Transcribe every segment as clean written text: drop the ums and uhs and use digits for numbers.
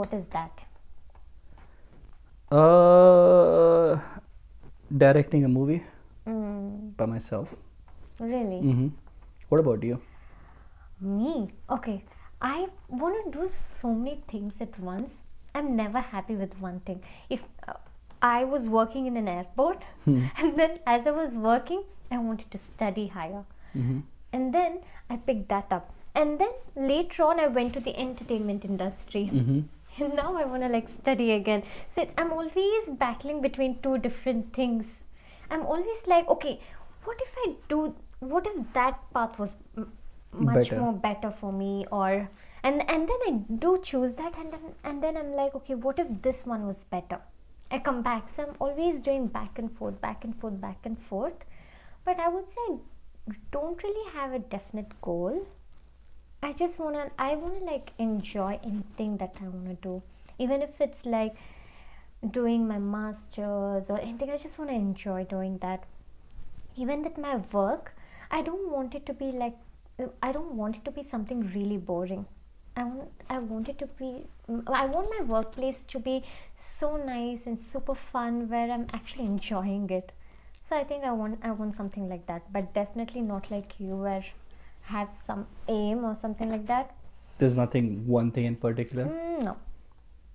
what is that? Directing a movie Mm, by myself. really? Mm-hmm. What about you? Me? Okay. I want to do so many things at once. I'm never happy with one thing. If I was working in an airport, and then as I was working, I wanted to study higher. Mm-hmm. And then I picked that up. And then later on, I went to the entertainment industry. Mm-hmm. And now I want to like study again. So I'm always battling between two different things. I'm always like, okay, what if that path was much Better. more better for me, or and then I do choose that, and then I'm like, okay, what if this one was better? I come back. So I'm always doing back and forth, back and forth, back and forth. But I would say I don't really have a definite goal. I wanna like enjoy anything that I wanna do. Even if it's like doing my masters or anything, I just wanna enjoy doing that. Even with my work, I don't want it to be like I don't want it to be something really boring. I want it to be I want my workplace to be so nice and super fun where I'm actually enjoying it. So I think I want something like that, but definitely not like you where have some aim or something like that. There's nothing, one thing in particular? No,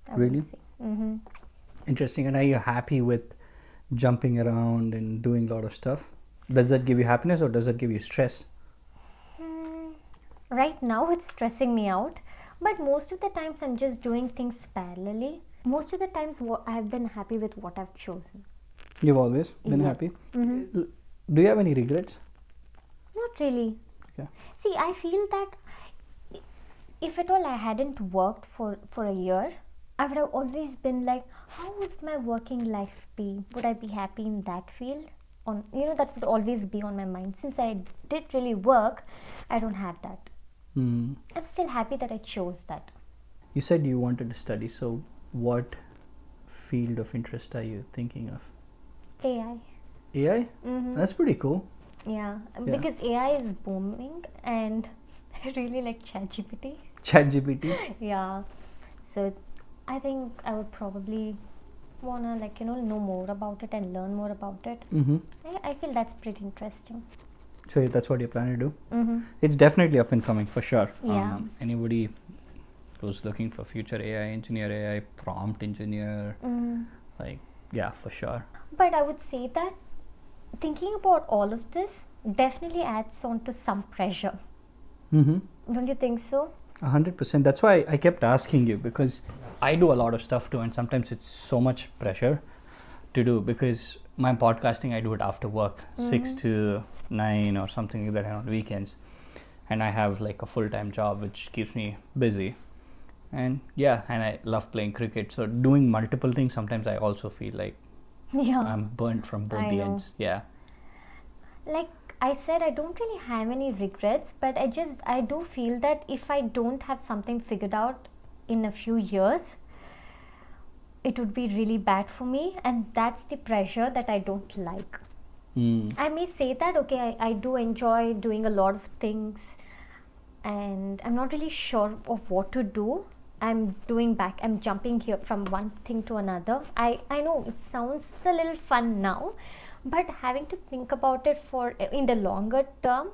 I Really? wouldn't say. Mm-hmm. Interesting. And are you happy with jumping around and doing a lot of stuff? Does that give you happiness or does that give you stress? Right now it's stressing me out, but most of the times I'm just doing things parallelly. Most of the times I've been happy with what I've chosen. You've always been Yeah. happy? Mm-hmm. Do you have any regrets? Not really. Okay. See, I feel that if at all I hadn't worked for a year, I would have always been like, how would my working life be? Would I be happy in that field? That would always be on my mind. Since I did really work, I don't have that. Hmm. I'm still happy that I chose that. You said you wanted to study, so what field of interest are you thinking of? AI. AI? Mm-hmm. That's pretty cool. Yeah, Yeah. because AI is booming and I really like ChatGPT. ChatGPT? Yeah, so I think I would probably wanna know more about it and learn more about it. Mm-hmm. I feel that's pretty interesting. So that's what you're planning to do? Mm-hmm. It's definitely up and coming for sure. Yeah. Anybody who's looking for future AI engineer, AI prompt engineer, like, yeah, for sure. But I would say that thinking about all of this definitely adds on to some pressure. Mm-hmm. Don't you think so? 100%. That's why I kept asking you, because I do a lot of stuff too, and sometimes it's so much pressure to do, because my podcasting, I do it after work, 6 to 9 or something like that, on weekends, and I have like a full-time job which keeps me busy, and I love playing cricket. So doing multiple things, sometimes I also feel like Yeah. I'm burnt from both I the know. ends. Yeah. Like I said, I don't really have any regrets, but I do feel that if I don't have something figured out in a few years, it would be really bad for me, and that's the pressure that I don't like. I may say that, okay, I do enjoy doing a lot of things, and I'm not really sure of what to do. I'm jumping here from one thing to another. I know it sounds a little fun now, but having to think about it for in the longer term,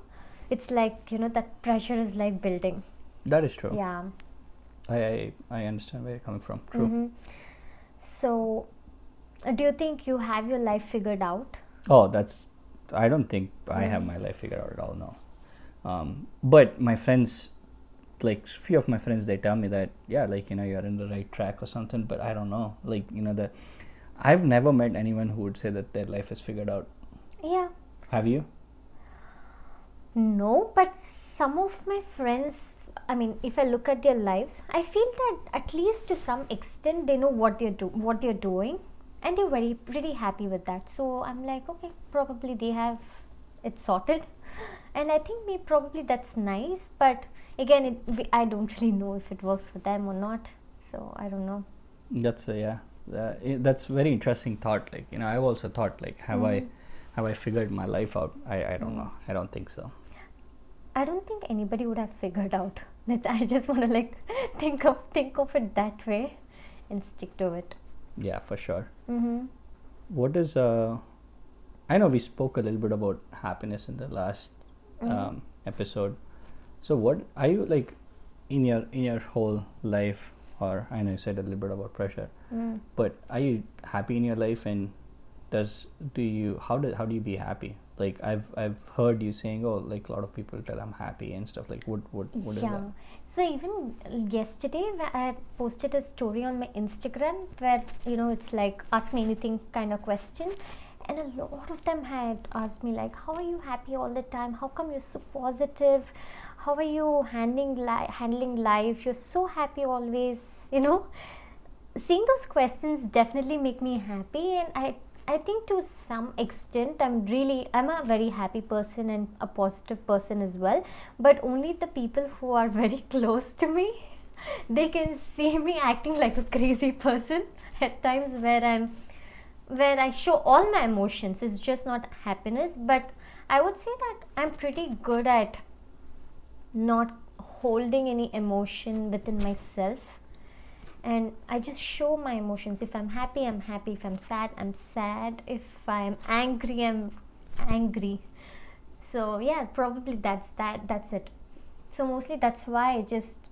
it's like, that pressure is like building. That is true. Yeah. I understand where you're coming from. True. So, do you think you have your life figured out? Oh, I don't think I have my life figured out at all, no. But my friends, like few of my friends, they tell me that, yeah, like, you're in the right track or something, but I don't know. Like, I've never met anyone who would say that their life is figured out. Yeah. Have you? No, but some of my friends, I mean, if I look at their lives, I feel that at least to some extent they know what they're doing, and they're pretty happy with that. So I'm like, okay, probably they have it sorted, and I think probably that's nice. But again, I don't really know if it works for them or not. So I don't know. That's that's very interesting thought. Like, I've also thought, like, have I figured my life out? I don't know. I don't think so. I don't think anybody would have figured out. I just want to think of it that way. and stick to it. Yeah, for sure. Mm-hmm. What is I know we spoke a little bit about happiness in the last episode. So what are you like in your whole life, or I know you said a little bit about pressure, but are you happy in your life, and how do you be happy? Like I've heard you saying, oh, like a lot of people tell I'm happy and stuff. Like what is that? So even yesterday I posted a story on my Instagram where it's like ask me anything kind of question, and a lot of them had asked me like, how are you happy all the time? How come you're so positive? How are you handling life? You're so happy always. Seeing those questions definitely make me happy, and I think to some extent I'm a very happy person and a positive person as well, but only the people who are very close to me, they can see me acting like a crazy person at times where I show all my emotions. It's just not happiness, but I would say that I'm pretty good at not holding any emotion within myself, and I just show my emotions. If I'm happy, I'm happy. If I'm sad, I'm sad. If I'm angry, I'm angry. So yeah, probably that's it. So mostly that's why I just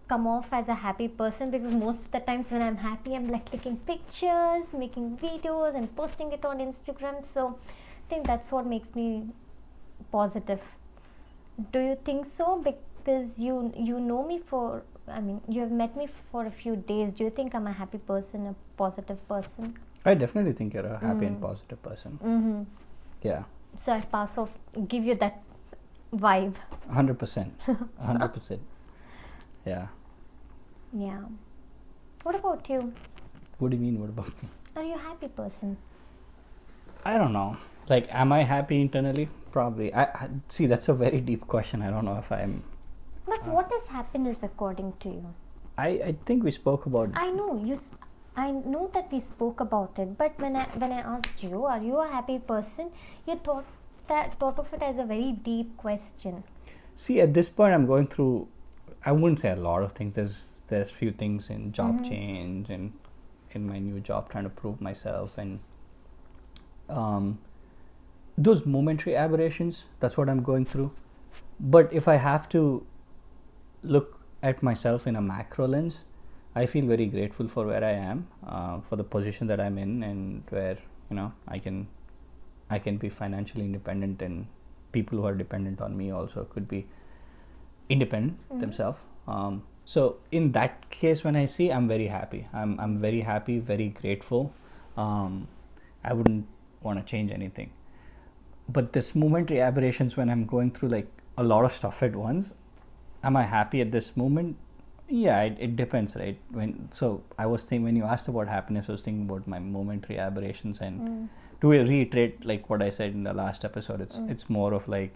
come off as a happy person, because most of the times when I'm happy, I'm like clicking pictures, making videos and posting it on Instagram. So I think that's what makes me positive. Do you think so? Because you know me you have met me for a few days. Do you think I'm a happy person, a positive person? I definitely think you're a happy and positive person. Mm-hmm. Yeah. So I give you that vibe. 100%. 100%. Yeah. Yeah. What about you? What do you mean, what about me? Are you a happy person? I don't know. Like, am I happy internally? Probably. I see, that's a very deep question. I don't know if I'm... But what is happiness according to you? I think we spoke about... I know that we spoke about it, but when I asked you, are you a happy person? You thought of it as a very deep question. See, at this point, I'm going through... I wouldn't say a lot of things. There's few things in job change and in my new job, trying to prove myself, and those momentary aberrations, that's what I'm going through. But if I have to look at myself in a macro lens, I feel very grateful for where I am, for the position that I'm in, and where I can be financially independent, and people who are dependent on me also could be independent themselves. So in that case, when I see, I'm very happy. I'm very happy, very grateful. I wouldn't want to change anything. But this momentary aberrations, when I'm going through like a lot of stuff at once, am I happy at this moment? Yeah, it depends, right? I was thinking, when you asked about happiness, I was thinking about my momentary aberrations, and to reiterate like what I said in the last episode, it's more of like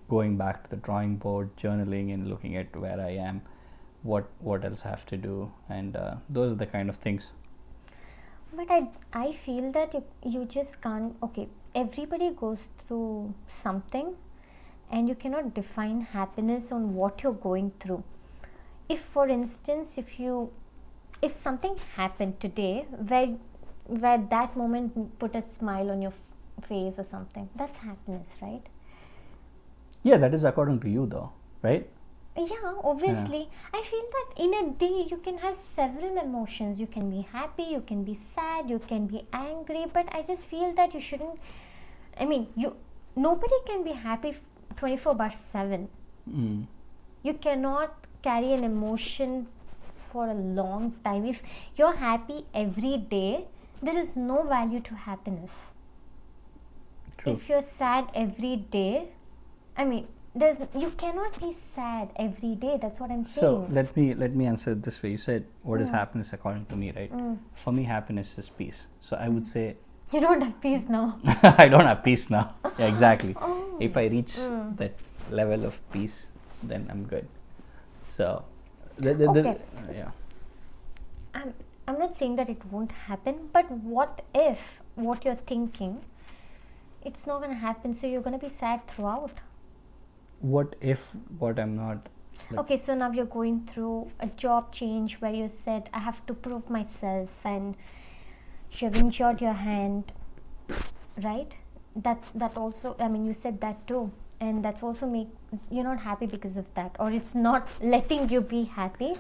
going back to the drawing board, journaling, and looking at where I am, what else I have to do, and those are the kind of things. But I feel that you just can't. Okay, everybody goes through something, and you cannot define happiness on what you're going through. If, for instance, if something happened today where that moment put a smile on your face or something, that's happiness, right? Yeah, that is according to you though, right? Yeah, obviously. Yeah. I feel that in a day you can have several emotions. You can be happy, you can be sad, you can be angry, but I just feel that you shouldn't, nobody can be happy 24/7. You cannot carry an emotion for a long time. If you're happy every day, there is no value to happiness. True. If you're sad every day, you cannot be sad every day. That's what I'm saying. So let me answer it this way. You said, what is happiness according to me, right? For me, happiness is peace. So I would say... You don't have peace now. I don't have peace now. Yeah, exactly. If I reach that level of peace, then I'm good. So... okay. Yeah. I'm not saying that it won't happen, but what if what you're thinking, it's not going to happen, so you're going to be sad throughout? What if what I'm not Like, Okay, so now you're going through a job change where you said, I have to prove myself, and you've injured your hand, right? That also, I mean, you said that too, and that's also make you're not happy because of that, or it's not letting you be happy.